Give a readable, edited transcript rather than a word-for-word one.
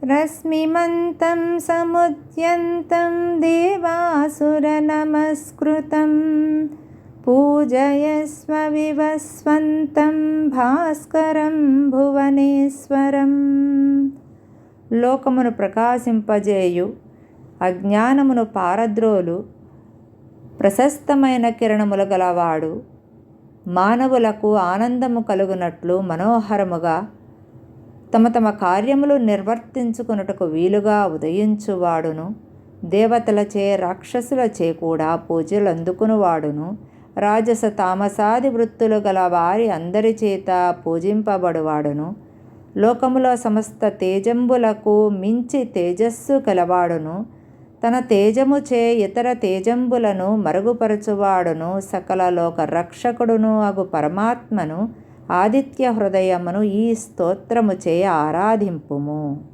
రశ్మిమంతం సముద్యంతం దేవాసురనమస్కృతం పూజయస్వ వివస్వంతం భాస్కరం భువనేశ్వరం. లోకమును ప్రకాశింపజేయు, అజ్ఞానమును పారద్రోలు ప్రశస్తమైన కిరణములు గలవాడు, మానవులకు ఆనందము కలుగునట్లు మనోహరముగా తమ తమ కార్యములు నిర్వర్తించుకొనుటకు వీలుగా ఉదయించువాడును, దేవతలచే రాక్షసులచే కూడా పూజలు అందుకునివాడును, రాజస తామసాది వృత్తులు గల వారి అందరి చేత పూజింపబడువాడును, లోకములో సమస్త తేజంబులకు మించి తేజస్సు కలవాడును, తన తేజముచే ఇతర తేజంబులను మరుగుపరచువాడును, సకల లోక రక్షకుడును అగు పరమాత్మను ఆదిత్య హృదయమును ఈ స్తోత్రముచే ఆరాధింపుము.